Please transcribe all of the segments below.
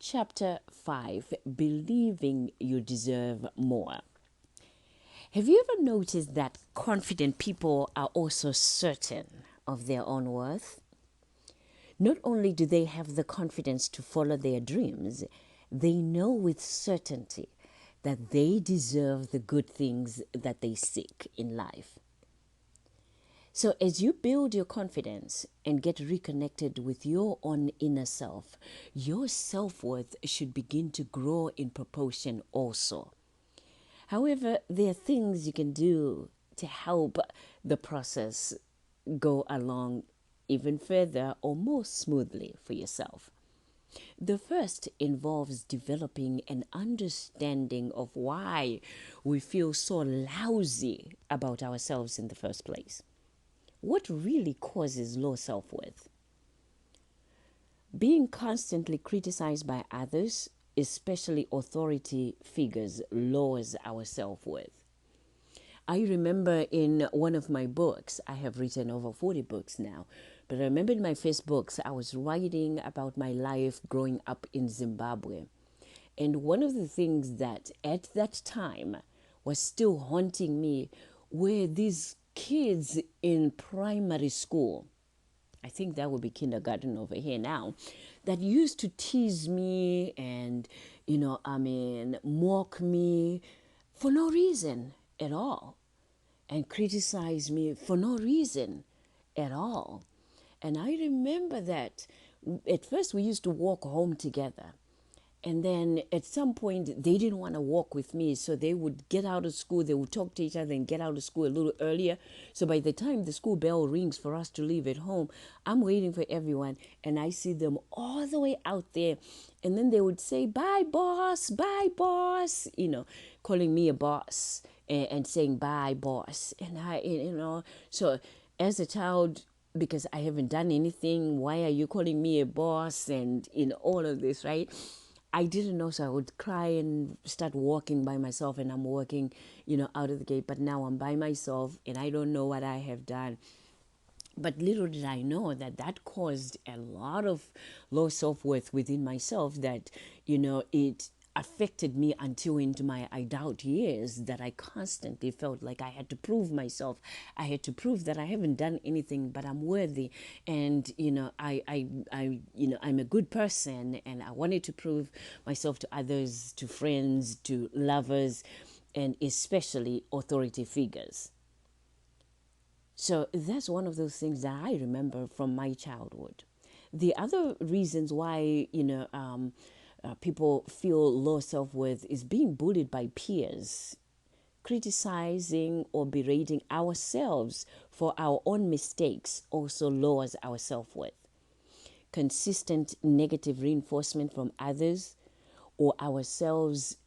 Chapter 5, Believing You Deserve More. Have you ever noticed that confident people are also certain of their own worth? Not only do they have the confidence to follow their dreams, they know with certainty that they deserve the good things that they seek in life. So, as you build your confidence and get reconnected with your own inner self, your self worth should begin to grow in proportion also. However, there are things you can do to help the process go along even further or more smoothly for yourself. The first involves developing an understanding of why we feel so lousy about ourselves in the first place. What really causes low self-worth? Being constantly criticized by others, especially authority figures, lowers our self-worth. I remember in one of my books, I have written over 40 books now, but I remember in my first books, I was writing about my life growing up in Zimbabwe. And one of the things that at that time was still haunting me were these kids in primary school. I think that would be kindergarten over here now, that used to tease me and, mock me for no reason at all and criticize me for no reason at all. And I remember that at first we used to walk home together. And then at some point, they didn't want to walk with me. So they would get out of school. They would talk to each other and get out of school a little earlier. So by the time the school bell rings for us to leave at home, I'm waiting for everyone. And I see them all the way out there. And then they would say, bye, boss, calling me a boss and saying, bye, boss. And so as a child, because I haven't done anything, why are you calling me a boss? And in all of this, right? I didn't know, so I would cry and start walking by myself, and I'm walking, out of the gate. But now I'm by myself, and I don't know what I have done. But little did I know that that caused a lot of low self-worth within myself that, it affected me until into my adult years, that I constantly felt like I had to prove myself. I had to prove that I haven't done anything, but I'm worthy. And, I'm a good person, and I wanted to prove myself to others, to friends, to lovers, and especially authority figures. So that's one of those things that I remember from my childhood. The other reasons why, people feel low self-worth is being bullied by peers, criticizing or berating ourselves for our own mistakes also lowers our self-worth. Consistent negative reinforcement from others or ourselves,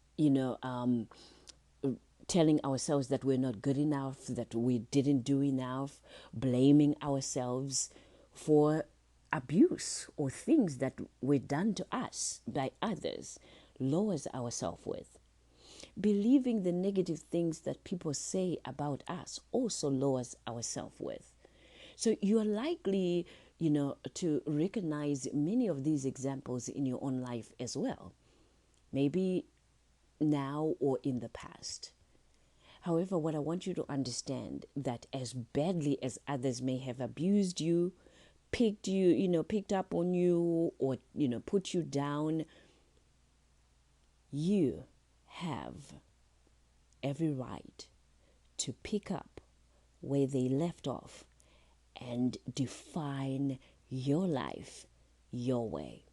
telling ourselves that we're not good enough, that we didn't do enough, blaming ourselves for abuse or things that were done to us by others lowers our self-worth. Believing the negative things that people say about us also lowers our self-worth. So you're likely, to recognize many of these examples in your own life as well. Maybe now or in the past. However, what I want you to understand that as badly as others may have abused you, picked up on you, or, put you down, you have every right to pick up where they left off and define your life your way.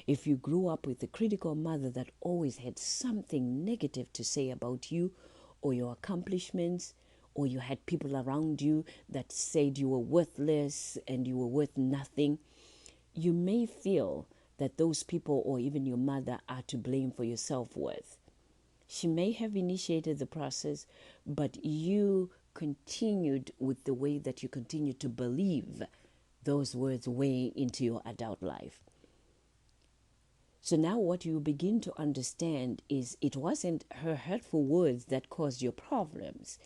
If you grew up with a critical mother that always had something negative to say about you or your accomplishments, or you had people around you that said you were worthless and you were worth nothing, you may feel that those people or even your mother are to blame for your self-worth. She may have initiated the process, but you continued with the way that you continue to believe those words way into your adult life. So now what you begin to understand is it wasn't her hurtful words that caused your problems.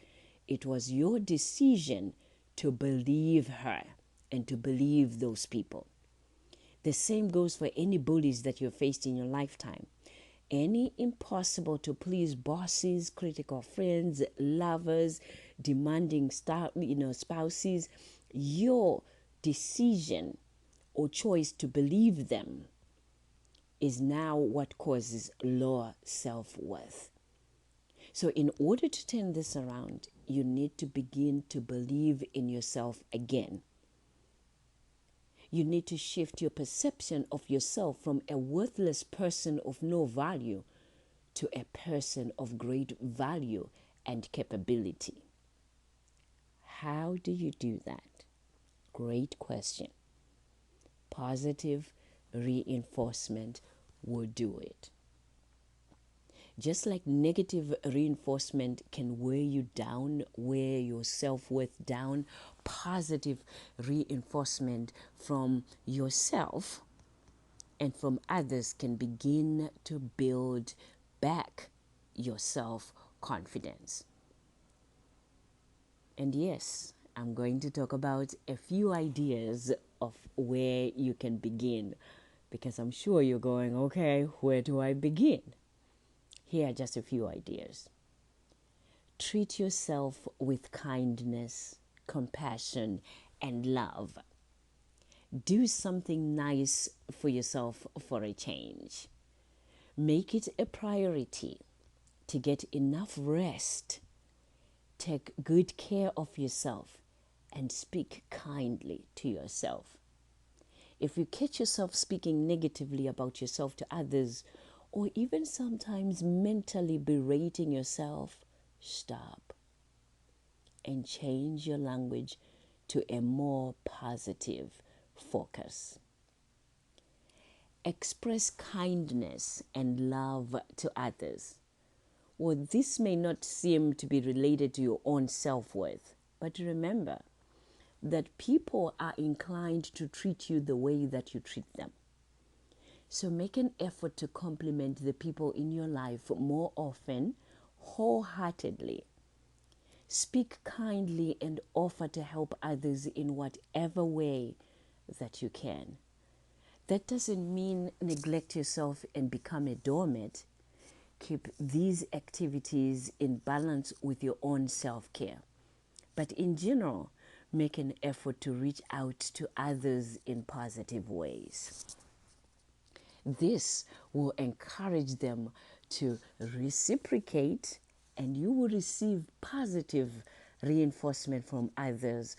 It was your decision to believe her and to believe those people. The same goes for any bullies that you've faced in your lifetime. Any impossible to please bosses, critical friends, lovers, demanding spouses, your decision or choice to believe them is now what causes lower self-worth. So in order to turn this around, you need to begin to believe in yourself again. You need to shift your perception of yourself from a worthless person of no value to a person of great value and capability. How do you do that? Great question. Positive reinforcement will do it. Just like negative reinforcement can wear you down, wear your self-worth down, positive reinforcement from yourself and from others can begin to build back your self-confidence. And yes, I'm going to talk about a few ideas of where you can begin, because I'm sure you're going, okay, where do I begin? Here are just a few ideas. Treat yourself with kindness, compassion, and love. Do something nice for yourself for a change. Make it a priority to get enough rest. Take good care of yourself and speak kindly to yourself. If you catch yourself speaking negatively about yourself to others, or even sometimes mentally berating yourself, stop and change your language to a more positive focus. Express kindness and love to others. Well, this may not seem to be related to your own self-worth, but remember that people are inclined to treat you the way that you treat them. So make an effort to compliment the people in your life more often, wholeheartedly. Speak kindly and offer to help others in whatever way that you can. That doesn't mean neglect yourself and become a doormat. Keep these activities in balance with your own self-care. But in general, make an effort to reach out to others in positive ways. This will encourage them to reciprocate, and you will receive positive reinforcement from others.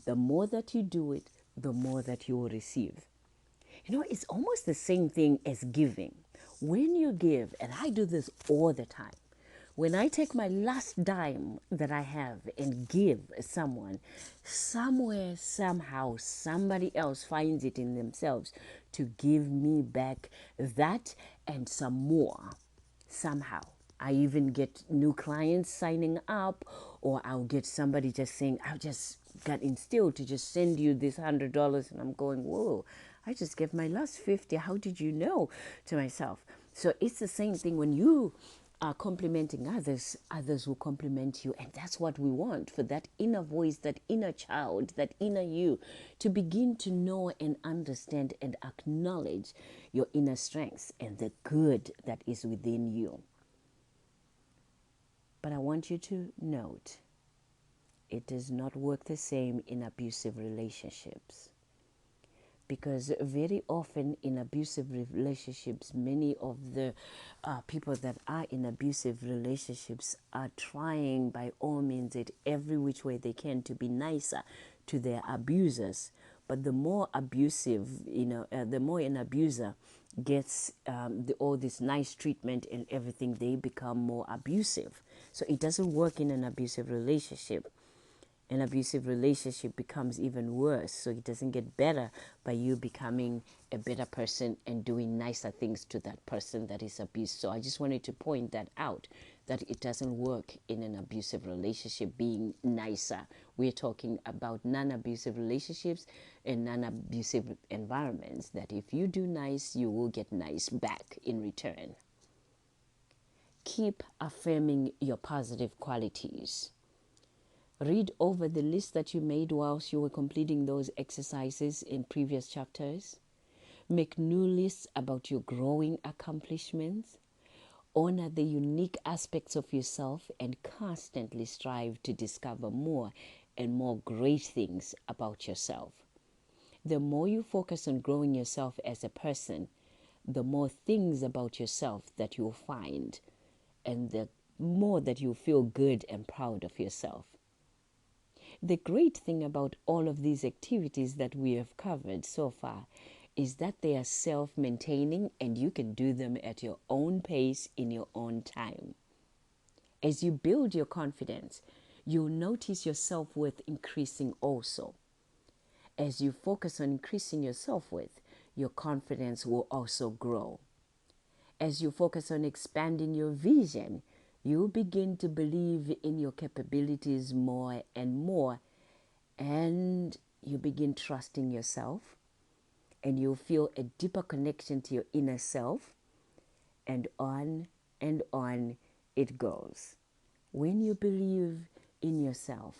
The more that you do it, the more that you will receive. You know, it's almost the same thing as giving. When you give, and I do this all the time, when I take my last dime that I have and give someone, somewhere, somehow, somebody else finds it in themselves to give me back that and some more somehow. I even get new clients signing up, or I'll get somebody just saying, I just got instilled to just send you this $100. And I'm going, whoa, I just gave my last 50. How did you know? To myself. So it's the same thing when you are complimenting others, others will compliment you. And that's what we want, for that inner voice, that inner child, that inner you to begin to know and understand and acknowledge your inner strengths and the good that is within you. But I want you to note, it does not work the same in abusive relationships. Because very often in abusive relationships, many of the people that are in abusive relationships are trying by all means at every which way they can to be nicer to their abusers. But the more abusive, the more an abuser gets all this nice treatment and everything, they become more abusive. So it doesn't work in an abusive relationship. An abusive relationship becomes even worse. So it doesn't get better by you becoming a better person and doing nicer things to that person that is abused. So I just wanted to point that out, that it doesn't work in an abusive relationship being nicer. We're talking about non-abusive relationships and non-abusive environments, that if you do nice, you will get nice back in return. Keep affirming your positive qualities. Read over the list that you made whilst you were completing those exercises in previous chapters. Make new lists about your growing accomplishments. Honor the unique aspects of yourself and constantly strive to discover more and more great things about yourself. The more you focus on growing yourself as a person, the more things about yourself that you'll find, and the more that you feel good and proud of yourself. The great thing about all of these activities that we have covered so far is that they are self maintaining and you can do them at your own pace in your own time. As you build your confidence, you'll notice your self worth increasing also. As you focus on increasing your self worth, your confidence will also grow. As you focus on expanding your vision, you begin to believe in your capabilities more and more, and you begin trusting yourself, and you'll feel a deeper connection to your inner self, and on it goes. When you believe in yourself,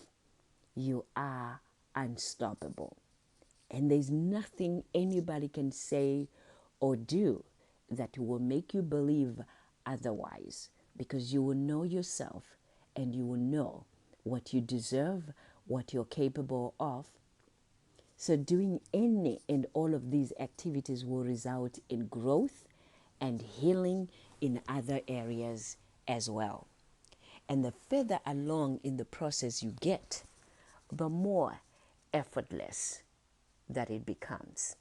you are unstoppable. And there's nothing anybody can say or do that will make you believe otherwise, because you will know yourself and you will know what you deserve, what you're capable of. So doing any and all of these activities will result in growth and healing in other areas as well. And the further along in the process you get, the more effortless that it becomes.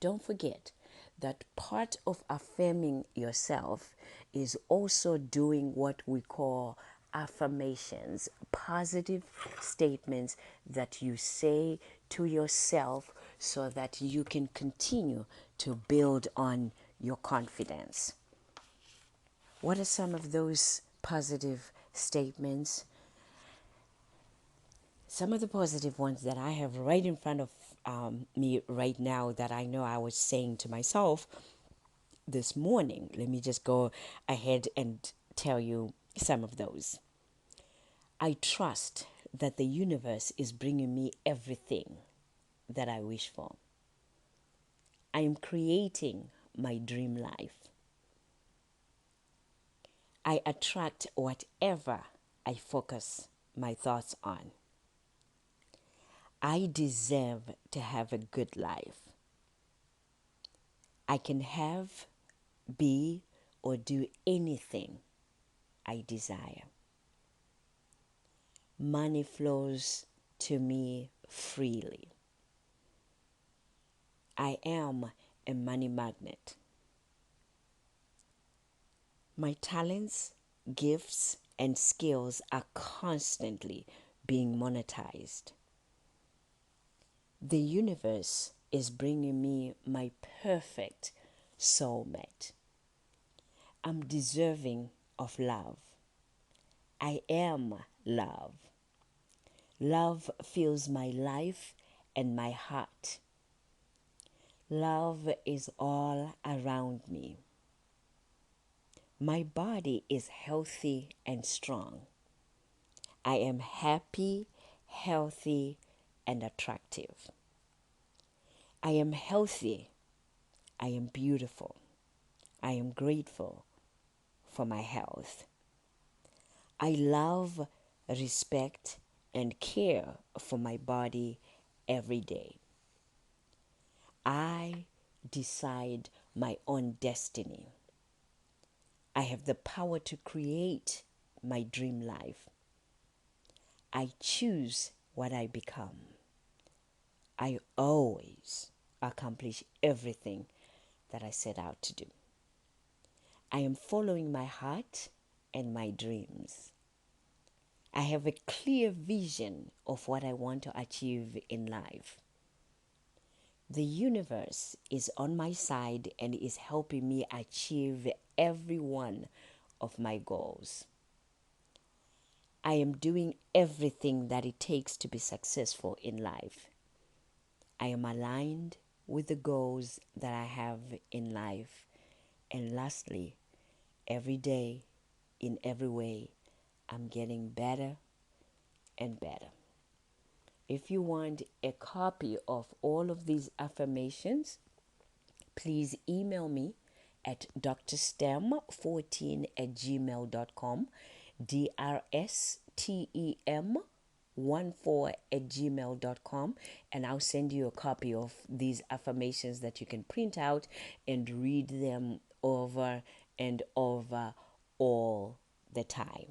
Don't forget that part of affirming yourself is also doing what we call affirmations, positive statements that you say to yourself so that you can continue to build on your confidence. What are some of those positive statements? Some of the positive ones that I have right in front of me right now that I know I was saying to myself this morning. Let me just go ahead and tell you some of those. I trust that the universe is bringing me everything that I wish for. I am creating my dream life. I attract whatever I focus my thoughts on. I deserve to have a good life. I can have, be, or do anything I desire. Money flows to me freely. I am a money magnet. My talents, gifts, and skills are constantly being monetized. The universe is bringing me my perfect soulmate. I'm deserving of love. I am love. Love fills my life and my heart. Love is all around me. My body is healthy and strong. I am happy, healthy, and attractive. I am healthy. I am beautiful. I am grateful for my health. I love, respect, and care for my body every day. I decide my own destiny. I have the power to create my dream life. I choose what I become. I always accomplish everything that I set out to do. I am following my heart and my dreams. I have a clear vision of what I want to achieve in life. The universe is on my side and is helping me achieve every one of my goals. I am doing everything that it takes to be successful in life. I am aligned with the goals that I have in life. And lastly, every day, in every way, I'm getting better and better. If you want a copy of all of these affirmations, please email me at drstem14 at gmail.com, DRSTEM14 at gmail.com, and I'll send you a copy of these affirmations that you can print out and read them over and over all the time.